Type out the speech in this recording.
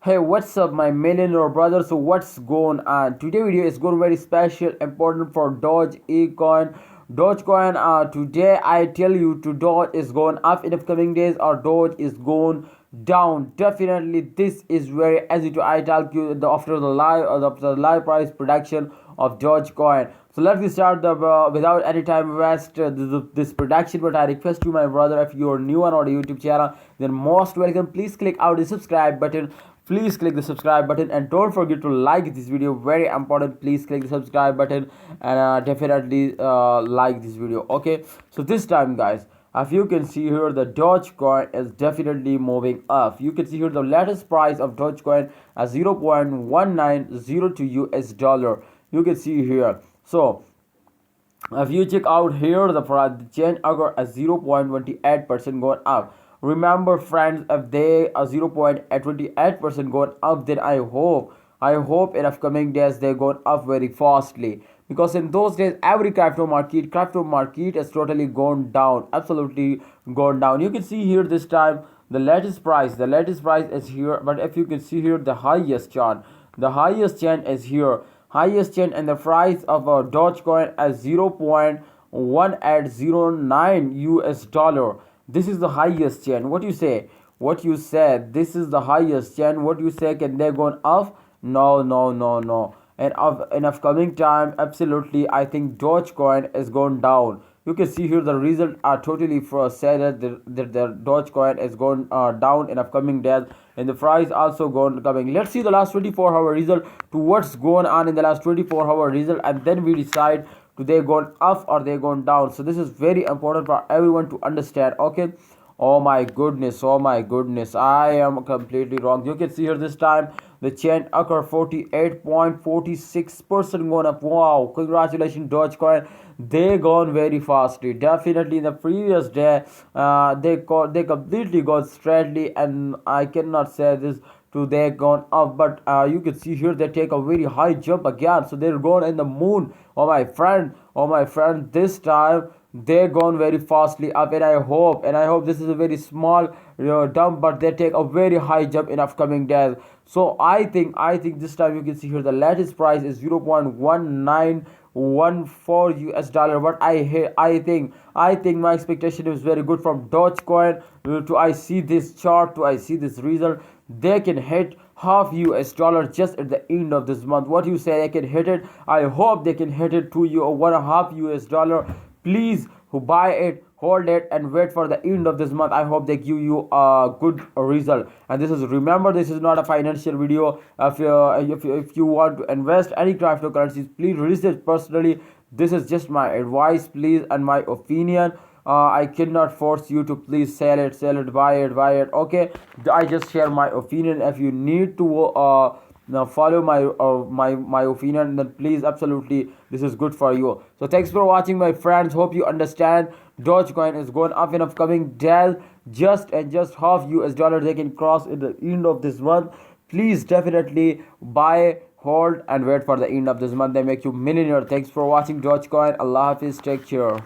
Hey, what's up, my millionaire brother? So what's going on? Today video is going very special, important for Dogecoin. Dogecoin. Today I tell you, to Doge is going up in upcoming days, or Doge is going down. Definitely, this is very easy to I tell you after the live price prediction of Dogecoin. So let me start without any time waste this prediction. But I request you, my brother, if you are new on our YouTube channel, then most welcome. Please click out the subscribe button. Please click the subscribe button and don't forget to like this video, very important. Please click the subscribe button and definitely like this video. Okay, so this time, guys, if you can see here, the Dogecoin is definitely moving up. You can see here the latest price of Dogecoin as 0.1902 US dollar. You can see here. So if you check out here, the change occur as 0.28% going up. Remember, friends, if they are 0.28% going up, then I hope in upcoming days they going up very fastly, because in those days every crypto market is totally gone down, absolutely gone down. You can see here this time the latest price is here. But if you can see here, the highest chant is here. Highest chant and the price of a Dogecoin as 0.1809 US dollar. This is the highest chant. What you say? What you said? This is the highest chant. What you say? Can they go up? No, no, no, no. And in upcoming time, absolutely, I think Dogecoin is going down. You can see here the result are totally for said that the Dogecoin is going down in upcoming days, and the price also going coming. Let's see the last 24-hour result to what's going on in the last 24-hour result, and then we decide, do they going up or they going down. So this is very important for everyone to understand. Okay. Oh my goodness, oh my goodness, I am completely wrong. You can see here this time the chain occur 48.46% going up. Wow, congratulations, Dogecoin. They gone very fastly. Definitely in the previous day, they completely got straightly, and I cannot say this to they gone up. But you can see here they take a very high jump again. So they're going in the moon. Oh my friend, this time they gone very fastly up, and I hope this is a very small dump, but they take a very high jump in upcoming days. So I think this time you can see here the latest price is 0.1914 US dollar. But I think my expectation is very good from Dogecoin. To I see this chart, to I see this result, they can hit half US dollar just at the end of this month. What you say? They can hit it. I hope they can hit it to you, 1.5 US dollar. Please, who buy it, hold it and wait for the end of this month. I hope they give you a good result. And this is, remember, this is not a financial video. If you want to invest any cryptocurrencies, please research personally. This is just my advice, please, and my opinion. I cannot force you to please sell it, buy it. Okay, I just share my opinion. If you need to now follow my opinion, then please, absolutely, this is good for you. So thanks for watching, my friends. Hope you understand. Dogecoin is going up in upcoming days. Just half US dollar they can cross at the end of this month. Please definitely buy, hold, and wait for the end of this month. They make you millionaire. Thanks for watching Dogecoin. Allah Hafiz. Take care.